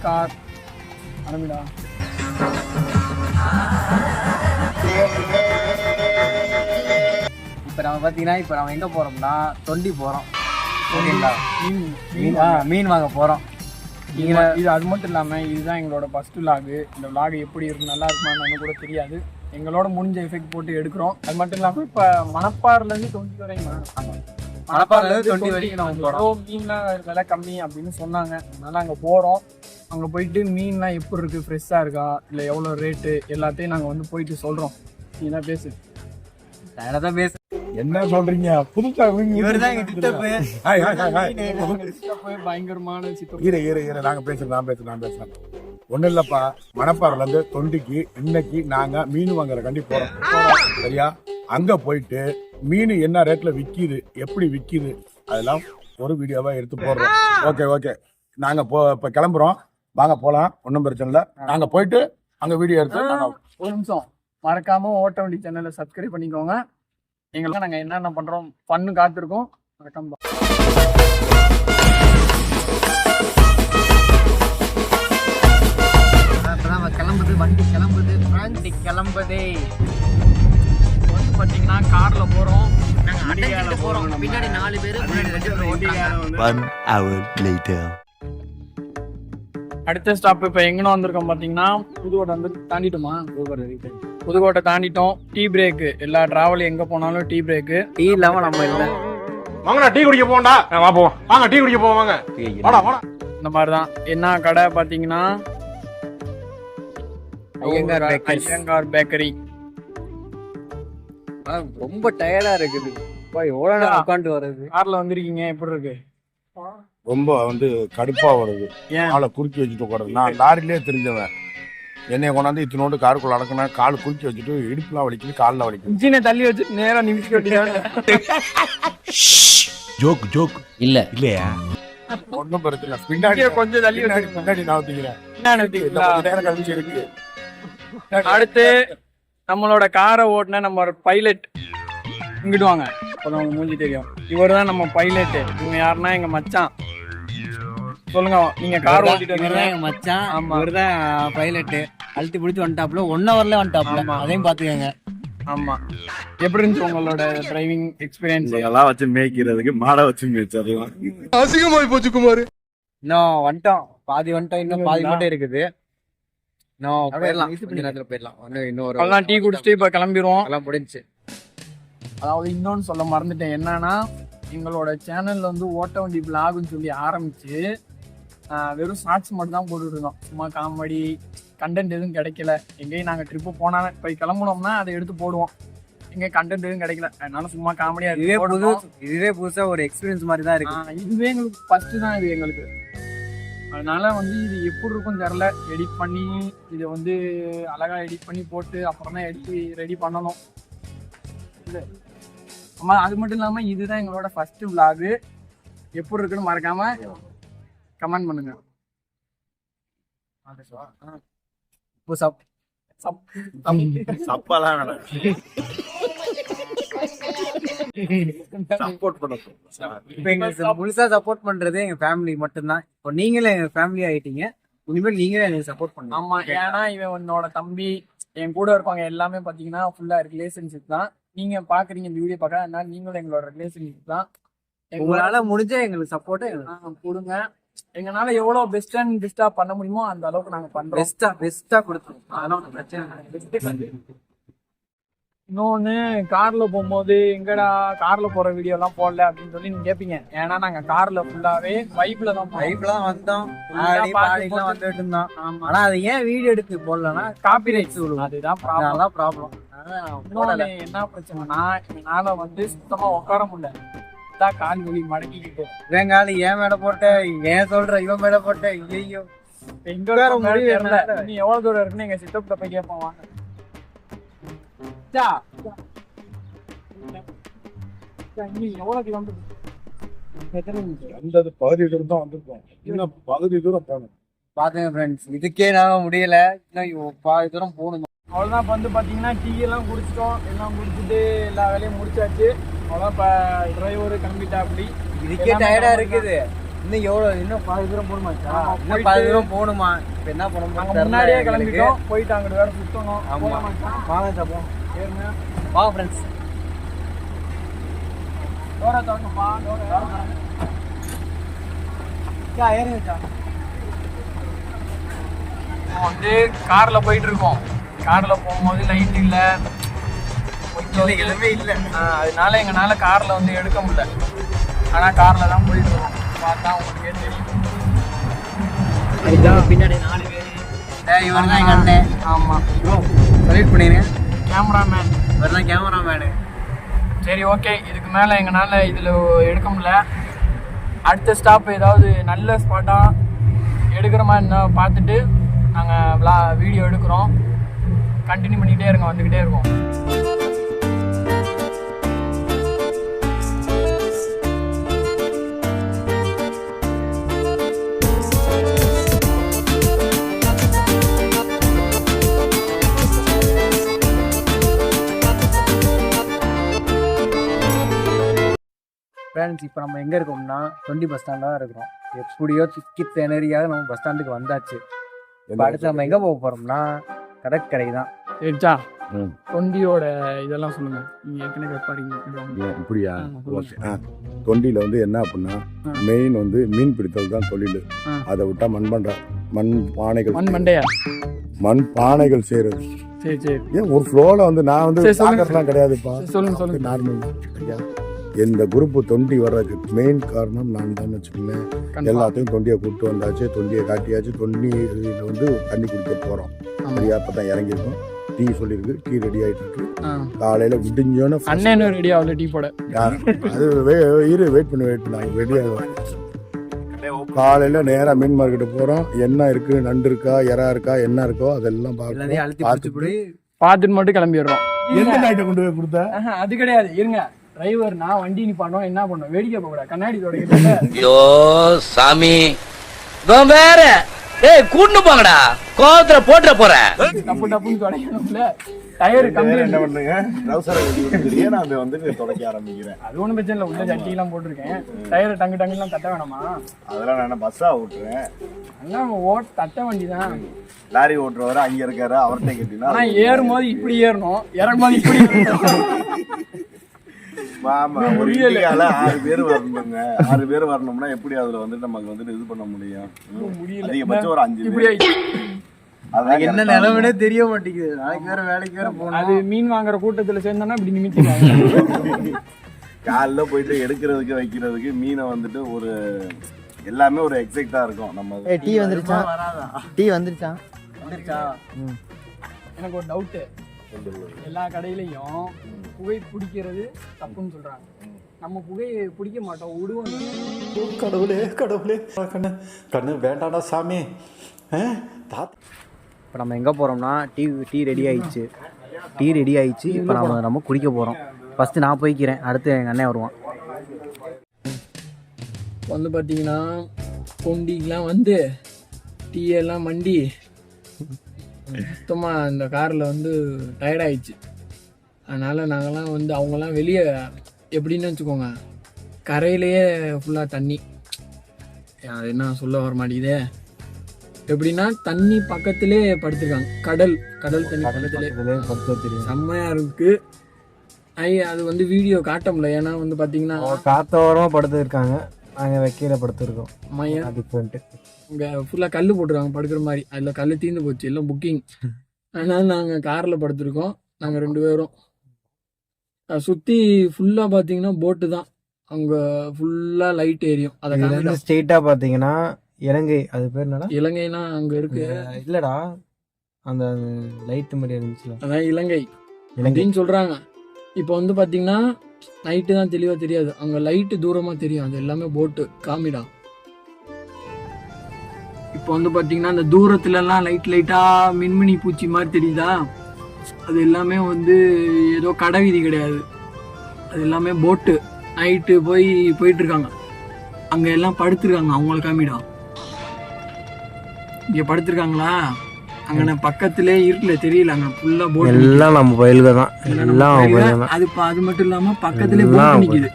Car அனுப்பிடா. இப்போ நம்ம பார்த்தீங்கன்னா இப்போ நம்ம எங்கே போகிறோம்னா தொண்டி போகிறோம். ஓகேங்களா? மீன் வாங்க போகிறோம். இது அது மட்டும் இல்லாமல் இதுதான் எங்களோட ஃபர்ஸ்ட் விலாகு. இந்த விலாகு எப்படி இருக்கும், நல்லா இருக்குமான்னு கூட தெரியாது. எங்களோட முடிஞ்ச எஃபெக்ட் போட்டு எடுக்கிறோம். அது மட்டும் இல்லாமல் இப்போ மணப்பாறையிலேருந்து 20 வரைக்கும் மணப்பாறையிலேருந்து 20 வரைக்கும் நம்ம போகிறோம். மீன்லாம் விலை கம்மி அப்படின்னு சொன்னாங்க. அதனால் அங்கே போகிறோம். அங்கே போயிட்டு மீன்லாம் எப்படி இருக்குது, ஃப்ரெஷ்ஷாக இருக்கா இல்லை எவ்வளோ ரேட்டு எல்லாத்தையும் நாங்கள் வந்து போயிட்டு சொல்கிறோம். நீ தான் பேசு. தான் பேசு. என்ன சொல்றீங்க? புதுசா பயங்கரமான நாங்க பேசுறேன். ஒண்ணும் இல்லப்பா, மணப்பாறையில இருந்து தொண்டிக்கு இன்னைக்கு நாங்க மீன் வாங்குற கண்டி போறோம். சரியா? அங்க போயிட்டு மீன் என்ன ரேட்ல விக்குது, எப்படி விக்குது, அதெல்லாம் ஒரு வீடியோவா எடுத்து போடுறோம். ஓகே நாங்க இப்ப கிளம்புறோம். வாங்க போலாம், ஒன்னும் பிரச்சனை இல்லை. நாங்க போயிட்டு அங்க வீடியோ எடுத்து ஒரு நிமிஷம் மறக்காம ஓட்ட வண்டி சேனலை சப்ஸ்கிரைப் பண்ணிக்கோங்க. எங்களுக்கு நாங்கள் என்னென்ன பண்ணுறோம் பண்ணு காத்திருக்கோம். மறக்காம வண்டி கிளம்புது வந்து பார்த்தீங்கன்னா காரில் போகிறோம். நாங்கள் போகிறோம். பின்னாடி 4 பேர், முன்னாடி 2 பேர். 1 hour later. அடுத்த ஸ்டாப் இப்போ எங்கன்னு வந்திருக்கோம் பார்த்தீங்கன்னா புதுக்கோட்டை வந்து தாண்டிட்டோமா? புதுக்கோட்டை தாண்டிட்டோம். Tea break. எல்லா டிராவல் எங்கே போனாலும் டீ பிரேக்கு. டீ இல்லாமல் நம்ம இல்லை. வாங்கடா டீ குடிக்க போவோம்டா. வாங்க டீ குடிக்க போவோம். வாங்க. இந்த மாதிரி தான். என்ன கடை பார்த்தீங்கன்னா ஐயங்கார் பேக்கரி. ரொம்ப டயர்டா இருக்குது. எவ்வளோ நேரம் உட்காந்து வர்றது? காரில் வந்திருக்கீங்க, எப்படி இருக்கு? ரொம்ப கடுப்பா வருது. காலை குறுக்கி வச்சுட்டு உட்காருது. நான் லாரிலே தெரிஞ்சவன். என்னைய கொண்டாந்து இத்தனோண்டு காருக்குள்ள அடக்குனா கால் குறுக்கி வச்சுட்டு இடுப்புலாம் வலிக்குது, காலில் வலிக்குது. இன்ஜினை தள்ளி வச்சுட்டு நேரா நிமிஷம் கட்டினாங்க. ஜோக் இல்லையா? ஒன்றும் பிரச்சனை. பின்னாடி கொஞ்சம் தள்ளி பின்னாடி நான் ஊத்திக்கிறேன். இருக்கு. அடுத்து நம்மளோட காரை ஓட்டுன நம்ம பைலட் இங்கிட்டு வாங்க. அப்பதான் மூஞ்சி தெரியும். இவர் தான் நம்ம பைலட். இவங்க யாருன்னா எங்க மச்சான். சொல்லுங்க, நீங்க கார் ஓட்டிட்டு எங்க மச்சான். இவர்தான் பைலட். அழுத்தி பிடிச்சி வந்துட்டாப்ல. 1 hourல வந்துட்டாப்ல. அதையும் பாத்துக்கங்க. ஆமா. எப்படி இருந்துச்சு உங்களோட டிரைவிங் எக்ஸ்பீரியன்ஸ்? எல்லாம் வச்சு மேய்க்கிறதுக்கு மாடை வச்சு மேய்ச்சதுலாம் அசிங்கமாய் போச்சு குமார். இன்னும் வந்துட்டோம், பாதி வந்துட்டோம். இன்னும் பாதி மட்டும் இருக்குது. போயிடலாம். டீ குடிச்சிட்டு இப்ப கிளம்பிடுவோம். எல்லாம் முடிஞ்சுச்சு. அதாவது இன்னொன்னு சொல்ல மறந்துட்டேன். என்னன்னா எங்களோட சேனல்ல வந்து ஓட்ட வண்டி பிளாக்னு சொல்லி ஆரம்பிச்சு வெறும் ஷார்ட்ஸ் மட்டும் தான் போட்டுட்டு இருந்தோம். சும்மா காமெடி கண்டென்ட் எதுவும் கிடைக்கல. எங்கேயும் நாங்கள் ட்ரிப்பு போனாலும் இப்போ கிளம்புனோம்னா அதை எடுத்து போடுவோம். எங்கே கண்டென்ட் எதுவும் கிடைக்கல. அதனால சும்மா காமெடியா இதுவே புதுசா ஒரு எக்ஸ்பீரியன்ஸ் மாதிரி தான் இருக்கு. இதுவே எங்களுக்கு ஃபர்ஸ்ட் தான் இது எங்களுக்கு. அதனால இது எப்படி இருக்கும் தெரியல. எடிட் பண்ணி இதை அழகா எடிட் பண்ணி போட்டு அப்புறம் தான் எடுத்து ரெடி பண்ணணும். ஆமா, அது மட்டும் இல்லாம இதுதான் எங்களோட ஃபர்ஸ்ட் vlog. எப்படி இருக்குன்னு மறக்காம கமெண்ட் பண்ணுங்க. முழுசா சப்போர்ட் பண்றது எங்க ஃபேமிலி மட்டும்தான். இப்போ நீங்களே எங்க ஃபேமிலி ஆயிட்டீங்க. இனிமேல் நீங்களே எனக்கு சப்போர்ட் பண்ணுங்க. ஆமா, ஏன்னா இவன் உன்னோட தம்பி, என் கூட இருப்பாங்க எல்லாமே பாத்தீங்கன்னா ஃபுல்லா ரிலேஷன்ஷிப் தான். நீங்க பாக்குறீங்க இந்த வீடியோ பார்க்க, அதனால நீங்களும் எங்களோட ரிலேஷன்ஷிப் தான். உங்களால முடிஞ்ச எங்களுக்கு சப்போர்ட்டை கொடுங்க. எங்களால எவ்வளவு பெஸ்டா பண்ண முடியுமோ அந்த அளவுக்கு நாங்க பண்றோம். பெஸ்டா கொடுத்துருவோம். அதெல்லாம் ஒரு பிரச்சனை. இன்னொன்னு, கார்ல போகும்போது எங்கடா கார்ல போற வீடியோ எல்லாம் போடல அப்படின்னு சொல்லி நீங்க கேப்பீங்க. ஏன்னா நாங்க கார்ல ஃபுல்லாவே வைப்ல தான் வந்தோம், வந்துட்டு இருந்தோம். ஆனா அது ஏன் வீடியோ எடுத்து போடலன்னா காப்பிரைட்ஸ் விழுவும். அதுதான் ப்ராப்ளம். என்ன பிரச்சனைனா என்னால சுத்தமா உட்கார முடியல. கால் வலி மடக்கிக்கிட்டு என் காலு ஏன் மேல போட்ட, ஏன் சொல்ற இவன் மேல போட்ட. ஐயோ, எங்க முடியல. நீ எவ்வளவு தூரம் இருக்குன்னு எங்க சித்தப்ப போய் கேட்போம். வாங்க. எவ்வளவு கிலோமீட்டர்? பகுதி தூரம் தான் வந்திருக்கோம். இன்னும் பகுதி தூரம் போகணும். பாத்துங்க ஃப்ரெண்ட்ஸ், இதுக்கே நான் முடியல. இன்னும் பாதி தூரம் போகணும். அவ்வளோதான். வந்து பார்த்தீங்கன்னா டீ எல்லாம் குடிச்சிட்டோம். எல்லாம் குடிச்சிட்டு எல்லா வேலையும் முடிச்சாச்சு. அவ்வளோதான். இப்போ டிரைவர் கிளம்பிட்டா. அப்படி இதுக்கே டயர்டா இருக்குது. இன்னும் இன்னும் பாதி தூரம் போகணுமா ஆமா, இன்னும் போயிட்டு- பாதி தூரம் போகணுமா இப்போ என்ன நாங்க பண்ணணும் முன்னாடியே கிளம்பிட்டோம், போயிட்டு அங்கிட்டு வேற சுத்தணும். ஆமா. போலாம் மச்சான். வாங்க சாப்போம் ஏறுங்க. வாங்க ஃப்ரெண்ட்ஸ். டோரை திறங்கப்பா, டோரை திறங்க. ஏறுங்கக்கா. இப்போ வந்து கார்ல போயிட்டு இருக்கோம். கார்ல போகும்போது லைட் இல்ல, கொஞ்சம் எதுவுமே இல்லை. அதனால எங்கனால கார்ல வந்து எடுக்க முடியல. ஆனா கார்ல தான் போயிட்டு இருக்கோம். பார்த்தா உங்களுக்கே தெரியும். அதுதான் பின்னாடி 4 பேர். இவர் தான் எங்கள் அண்ணன். ஆமா, செலக்ட் பண்ணிடுங்க. கேமராமேன். இவர் தான் கேமராமேனு. சரி, ஓகே. இதுக்கு மேலே எங்களால் இதில் எடுக்க முடியல. அடுத்த ஸ்டாப் ஏதாவது நல்ல ஸ்பாட்டாக எடுக்கிற மாதிரி இருந்தால் பார்த்துட்டு நாங்கள் வீடியோ எடுக்கிறோம். கண்டினியூ பண்ணிக்கிட்டே இருக்கோம், வந்துக்கிட்டே இருக்கோம். ஃப்ரெண்ட்ஸ், இப்போ நம்ம எங்கே இருக்கோம்னா 20 பஸ் ஸ்டாண்டில் தான் இருக்கிறோம். எப்படியோ திக்கி திணறியாக நம்ம பஸ் ஸ்டாண்டுக்கு வந்தாச்சு. இப்போ அடுத்து நம்ம எங்கே போக போகிறோம்னா கடற்கரை தான். சரிச்சா, ம். தொண்டியோட இதெல்லாம் சொல்லுங்கள். நீங்கள் ஏற்கனவே வைப்பாருங்க. இப்படியா? சொல்லுங்க. ஓகே. தொண்டியில் வந்து என்ன அப்படின்னா மெயின் வந்து மீன் பிடித்தல் தான் தொழில். அதை விட்டா மண் பானைகள் மண்டையா? மண் பானைகள் செய்யறது. சரி சரி, ஏன் ஒரு ஃப்ளோல வந்து நான் வந்து சரி, சொல்லுங்க. சாகர்லாம் கிடையாதுப்பா. சொல்லுங்க. நார்மல். சரியா? இந்த குரூப் தொண்டி வர்றதுக்கு மெயின் காரணம் நான் தான் வச்சுக்கோங்களேன். எல்லாத்தையும் தொண்டியை கூப்பிட்டு வந்தாச்சு, தொண்டியை காட்டியாச்சு. தொண்டியில் வந்து தண்ணி குடிக்க போகிறோம். சரியா? இப்போ தான் இறங்கியிருக்கோம். டீ சொல்லியிருக்கு, டீ ரெடி ஆகிட்டு இருக்கு. காலையில் விடிஞ்சோன்னு அண்ணன் ரெடி ஆகல டீ போட. அது வெயிட் பண்ணி ரெடி ஆகும். காலையில் நேராக மீன் மார்க்கெட்டு போகிறோம். என்ன இருக்குது, நண்டு இருக்கா, இறா இருக்கா, என்ன இருக்கோ அதெல்லாம் எல்லாத்தையும் அழுத்தி பார்த்துட்டு பார்த்துட்டு மட்டும் கிளம்பிடுறோம். எந்த நாய்ட்டை கொண்டு போய் கொடுத்த? அது கிடையாது, இருங்க. டிரைவர் நான் வண்டி நிப்பாட்டோம், என்ன பண்ணும், வேடிக்கை போக கூடாது, கண்ணாடி தொடங்கிட்டு. ஐயோ சாமி, இவன் வேற. ஏய் கூட்டு போங்கடா, கோவத்துல போட்டுற போறேன். டப்புன்னு தொடங்கணும்ல. டயர் கம்பெனி என்ன பண்ணுங்க, ட்ரவுசரை வெளியே நான் வந்து தொடக்க ஆரம்பிக்கிறேன். அது ஒன்றும் பிரச்சனை இல்லை, உள்ள ஜட்டி எல்லாம் போட்டிருக்கேன். டயர் டங்குலாம் தட்ட வேணாமா? அதெல்லாம் நான் பஸ்ஸா ஓட்டுறேன். அண்ணா தட்ட வண்டி தான். லாரி ஓட்டுறவரை அங்க இருக்காரு, அவர்கிட்ட கேட்டீங்கன்னா ஆனா ஏறும்போது இப்படி ஏறணும், இறங்கும்போது இப்படி ஆமா. ஒரு இந்தியால 6 பேர் வரணுங்க. 6 பேர் வரணும்னா எப்படி அதுல வந்து நமக்கு வந்து இது பண்ண முடியும்? முடியல. அதிகபட்சம் ஒரு 5 இப்படி பேர். ஆயிடுச்சு. அதான் என்ன நிலைமைனே தெரிய மாட்டேங்குது. நாளைக்கு வேற வேலைக்கு வேற போகணும். அது மீன் வாங்குற கூட்டத்துல சேர்ந்தோன்னா இப்படி நிமித்திடுவாங்க. காலைல போயிட்டு எடுக்கிறதுக்கு வைக்கிறதுக்கு மீனை வந்துட்டு ஒரு எல்லாமே ஒரு எக்ஸைட்டா இருக்கும். நம்ம டீ வந்துருச்சா? டீ வந்துருச்சா? எனக்கு ஒரு டவுட்டு. எல்லா கடையிலையும் புகை பிடிக்கிறது தப்புன்னு சொல்றாங்க. நம்ம புகையை பிடிக்க மாட்டோம், விடுவோம். கடவுளே கண்ணு வேண்டாடா சாமி. இப்போ நம்ம எங்கே போகிறோம்னா டீ ரெடி ஆயிடுச்சு. இப்போ நம்ம குடிக்க போகிறோம். ஃபஸ்ட்டு நான் போய்க்கிறேன், அடுத்து எங்கள் அண்ணன் வருவான். வந்து பார்த்தீங்கன்னா கொண்டிக்கெலாம் வந்து டீ எல்லாம் மண்டி சுத்தமாக இந்த காரில் வந்து டயர்டாயிடுச்சு. அதனால் நாங்கள்லாம் வந்து அவங்கெல்லாம் வெளியே எப்படின்னு வச்சுக்கோங்க, கரையிலேயே ஃபுல்லாக தண்ணி. அது என்ன சொல்ல வர மாட்டேங்குதே. எப்படின்னா தண்ணி பக்கத்திலே படுத்துருக்காங்க. கடல் தண்ணி பக்கத்திலே செம்மையாக இருக்குது. அது வந்து வீடியோ காட்ட முடியல, ஏன்னா வந்து பார்த்தீங்கன்னா காத்தோரமாக படுத்துருக்காங்க, நாங்கள் வைக்கையில் படுத்துருக்கோம். மையம் டிஃப்ரெண்ட்டு. இங்கே ஃபுல்லாக கல் போட்டுருக்காங்க படுக்கிற மாதிரி. அதில் கல் தீர்ந்து போச்சு, எல்லாம் புக்கிங். அதனால் நாங்கள் காரில் படுத்துருக்கோம். நாங்கள் 2 பேரும் சுற்றி ஃபுல்லாக பார்த்தீங்கன்னா போட்டு தான். அங்கே ஃபுல்லாக லைட் எரியும். அதை ஸ்ட்ரெயிட்டாக பார்த்தீங்கன்னா இலங்கை, அது பேர் என்னடா? இலங்கைனா அங்கே இருக்கு இல்லைடா, அந்த லைட்டு மாதிரி இருந்துச்சுல, அதான் இலங்கை அப்படின்னு சொல்கிறாங்க. இப்போ வந்து பார்த்தீங்கன்னா நைட்டு தான் தெளிவாக தெரியாது, அங்கே லைட்டு தூரமாக தெரியும். அது எல்லாமே போட்டு காமிடா. இப்போ வந்து பார்த்தீங்கன்னா அந்த தூரத்துலலாம் லைட்டாக மின்மினி பூச்சி மாதிரி தெரியுதா? அது எல்லாமே வந்து ஏதோ கடை வீதி கிடையாது, அது எல்லாமே போட்டு. நைட்டு போயிட்டுருக்காங்க. அங்கே எல்லாம் படுத்துருக்காங்க. அவங்கள காமிடா, இங்கே படுத்துருக்காங்களா? அங்கே பக்கத்திலே இருக்குல்ல, தெரியல, அங்கே ஃபுல்லாக போட்டு எல்லாம் நம்ம பயில்க தான். எல்லாம் அது மட்டும் இல்லாமல் பக்கத்திலே போட்டு நிற்கிது.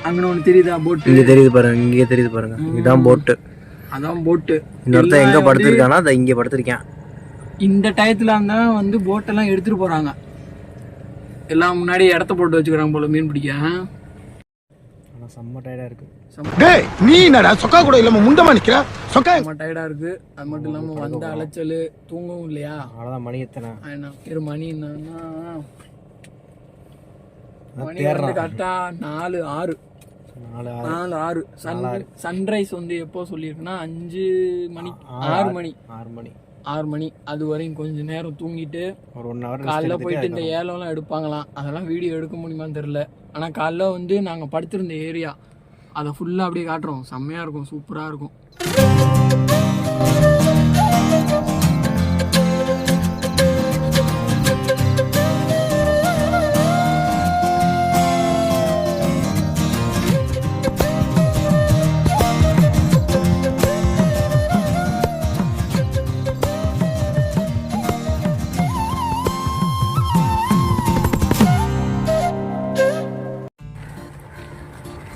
அங்கே ஒன்று தெரியுதா போட்டு? இங்கே தெரியுது பாருங்க, இங்கே தெரியுது பாருங்க, இதுதான் போட்டு. அதான் போட்டு. இன்னொருத்தன் எங்கே படுத்துருக்கானா அதை இங்கே படுத்துருக்கேன். இந்த டயத்துல தான் வந்து போட்டெல்லாம் எடுத்துட்டு போறாங்க. எல்லாம் முன்னாடி இடத்த போட்டு வச்சுக்கிறாங்க போல மீன் பிடிக்க. ஆனால் செம்ம டயர்டாக இருக்கு. டேய் நீ என்னடா சொக்கா கூட இல்லாம முண்டமா நிக்கிற? சொக்கா செம்ம டயர்டா இருக்கு. அது மட்டும் இல்லாம வந்த அலைச்சல் தூங்கவும் இல்லையா? அவ்வளோதான் மணி எத்தனை? மணி என்னன்னா மணி வந்து கரெக்டா 4:06. 4:06. சன்ரைஸ் வந்து எப்போ சொல்லியிருக்குன்னா 5 மணி 6 மணி. அது வரையும் கொஞ்ச நேரம் தூங்கிட்டு ஒரு 1 hour காலைல போயிட்டு இந்த ஏலம்லாம் எடுப்பாங்களாம். அதெல்லாம் வீடியோ எடுக்க முடியுமான்னு தெரியல. ஆனால் காலைல வந்து நாங்கள் படுத்திருந்த ஏரியா அதை ஃபுல்லாக அப்படியே காட்டுறோம். செம்மையாக இருக்கும், சூப்பராக இருக்கும்.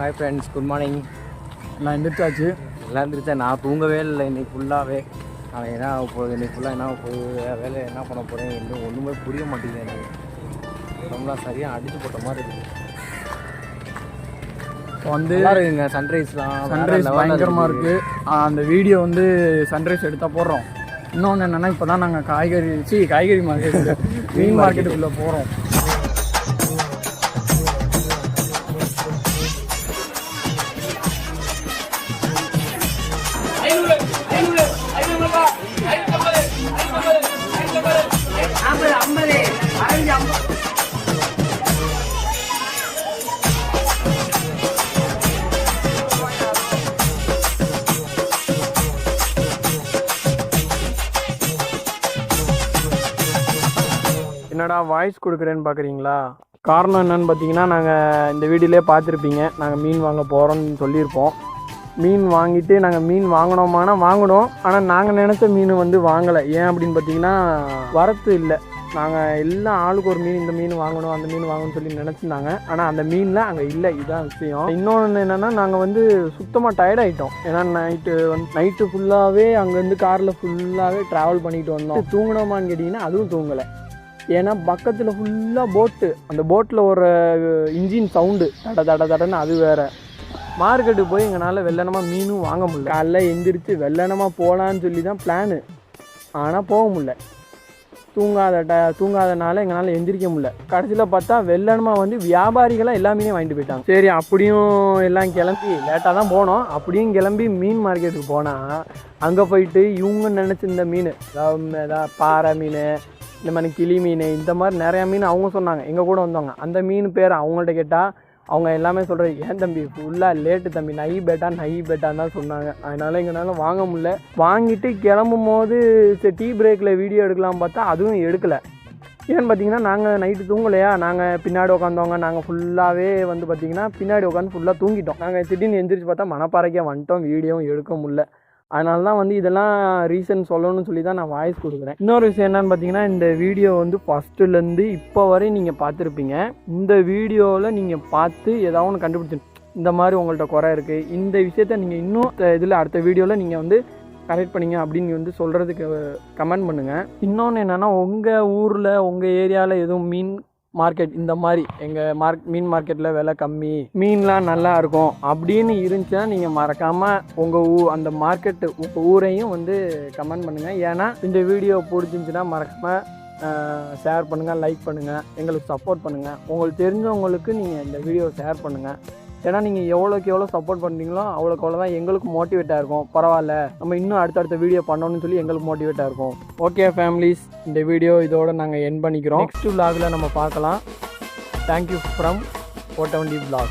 Hi friends, good morning. நான் எந்திரிச்சாச்சு. எல்லாம் இருந்துச்சு. நான் தூங்கவே இல்லை இன்னைக்கு ஃபுல்லாகவே. நான் என்ன ஆக போகுது இன்னைக்கு ஃபுல்லாக, என்ன ஆக போகுது, வேலை என்ன பண்ண போகிறேன் இன்னும் ஒன்றுமே புரிய மாட்டேங்குது எனக்கு. ரொம்ப சரியாக அடிச்சு போட்ட மாதிரி இருக்குது. வந்து இருக்குங்க சன்ரைஸ் பயங்கரமாக இருக்குது. அந்த வீடியோ வந்து சன்ரைஸ் எடுத்தால் போடுறோம். இன்னொன்று என்னென்னா இப்போ தான் நாங்கள் காய்கறி மார்க்கெட்டு மீன் மார்க்கெட்டுக்குள்ளே போகிறோம். என்னடா வாய்ஸ் கொடுக்குறேன்னு பார்க்குறீங்களா? காரணம் என்னன்னு பார்த்தீங்கன்னா, நாங்கள் இந்த வீடியோலேயே பார்த்துருப்பீங்க. நாங்கள் மீன் வாங்க போகிறோம்னு சொல்லியிருப்போம். மீன் வாங்கிட்டு நாங்கள் மீன் வாங்கினோம். ஆனால் நாங்கள் நினச்ச மீன் வந்து வாங்கலை. ஏன் அப்படின்னு பார்த்தீங்கன்னா, வரத்து இல்லை. நாங்கள் எல்லாம் ஆளுக்கு ஒரு மீன், இந்த மீன் வாங்கணும் அந்த மீன் வாங்கணும்னு சொல்லி நினச்சிருந்தாங்க. ஆனால் அந்த மீன்லாம் அங்கே இல்லை. இதுதான் விஷயம். இன்னொன்று என்னென்னா, நாங்கள் வந்து சுத்தமாக டயர்ட் ஆகிட்டோம். ஏன்னா நைட்டு ஃபுல்லாகவே அங்கேருந்து காரில் ஃபுல்லாகவே ட்ராவல் பண்ணிட்டு வந்தோம். தூங்கினோமான்னு கேட்டிங்கன்னா அதுவும் தூங்கலை. ஏன்னா பக்கத்தில் ஃபுல்லாக போட்டு, அந்த போட்டில் ஒரு இன்ஜின் சவுண்டு தடன்னு அது வேறு. மார்க்கெட்டுக்கு போய் எங்களால் வெள்ளனமாக மீனும் வாங்க முடியல. காலைல எந்திரிச்சு வெள்ளனமாக போகலான்னு சொல்லி தான் பிளானு. ஆனால் போக முடியல. தூங்காதனால எங்களால் எந்திரிக்க முடியல. கடைசியில் பார்த்தா வெள்ளனமாக வந்து வியாபாரிகளாக எல்லா மீனையும் வாங்கிட்டு போயிட்டாங்க. சரி, அப்படியும் எல்லாம் கிளம்பி லேட்டாக தான் போனோம். அப்படியும் கிளம்பி மீன் மார்க்கெட்டுக்கு போனால் அங்கே போயிட்டு இவங்க நினச்சிருந்த மீன், ஏதாவது பாறை மீன், இந்த மாதிரி கிளி மீன், இந்த மாதிரி நிறையா மீன் அவங்க சொன்னாங்க. எங்கள் கூட வந்தவங்க அந்த மீன் பேர் அவங்கள்ட்ட கேட்டால் அவங்க எல்லாமே சொல்கிறது, ஏன் தம்பி ஃபுல்லாக லேட்டு தம்பி, நை பேட்டான்னு தான் சொன்னாங்க. அதனால் எங்களால் வாங்க முடியல. வாங்கிட்டு கிளம்பும் போது சரி டீ பிரேக்கில் வீடியோ எடுக்கலாம் பார்த்தா அதுவும் எடுக்கலை. ஏன்னு பார்த்தீங்கன்னா, நாங்கள் நைட்டு தூங்கலையா. நாங்கள் பின்னாடி உட்காந்தவங்க, நாங்கள் ஃபுல்லாகவே வந்து பார்த்திங்கன்னா பின்னாடி உட்காந்து ஃபுல்லாக தூங்கிட்டோம். நாங்கள் திடீர்னு எந்திரிச்சு பார்த்தா மணப்பாறைக்கே வந்துட்டோம். வீடியோவும் எடுக்க முடியல. அதனால தான் வந்து இதெல்லாம் ரீசன் சொல்லணும்னு சொல்லி தான் நான் வாய்ஸ் கொடுக்குறேன். இன்னொரு விஷயம் என்னன்னு பார்த்தீங்கன்னா, இந்த வீடியோ வந்து ஃபஸ்ட்டுலேருந்து இப்போ வரையும் நீங்கள் பார்த்துருப்பீங்க. இந்த வீடியோவில் நீங்கள் பார்த்து ஏதாவது ஒன்று கண்டுபிடிச்சி, இந்த மாதிரி உங்கள்கிட்ட குறை இருக்குது, இந்த விஷயத்த நீங்கள் இன்னும் இதில் அடுத்த வீடியோவில் நீங்கள் வந்து கரெக்ட் பண்ணிங்க அப்படின்னு வந்து சொல்கிறதுக்கு கமெண்ட் பண்ணுங்கள். இன்னொன்று என்னென்னா, உங்கள் ஊரில் உங்கள் ஏரியாவில் எதுவும் மீன் மார்க்கெட் இந்த மாதிரி எங்கள் மீன் மார்க்கெட்டில் விலை கம்மி, மீன்லாம் நல்லா இருக்கும் அப்படின்னு இருந்துச்சுன்னா நீங்கள் மறக்காமல் உங்கள் அந்த மார்க்கெட்டு உங்கள் ஊரையும் வந்து கமெண்ட் பண்ணுங்கள். ஏன்னா இந்த வீடியோ பிடிச்சிருந்துச்சுன்னா மறக்காமல் ஷேர் பண்ணுங்கள், லைக் பண்ணுங்கள், எங்களுக்கு சப்போர்ட் பண்ணுங்கள். உங்களுக்கு தெரிஞ்சவங்களுக்கு நீங்கள் இந்த வீடியோ ஷேர் பண்ணுங்கள். ஏன்னா நீங்கள் எவ்வளோக்கு எவ்வளோ சப்போர்ட் பண்ணுறீங்களோ அவ்வளோக்கு அவ்வளோ தான் எங்களுக்கு மோட்டிவேட்டாக இருக்கும். பரவாயில்ல, நம்ம இன்னும் அடுத்தடுத்த வீடியோ பண்ணணும்னு சொல்லி எங்களுக்கு மோட்டிவேட்டாக இருக்கும். ஓகே ஃபேமிலிஸ், இந்த வீடியோ இதோடு நாங்கள் எண்ட் பண்ணிக்கிறோம். நெக்ஸ்ட் vlogல நம்ம பார்க்கலாம். Thank you from Ottavandi vlog.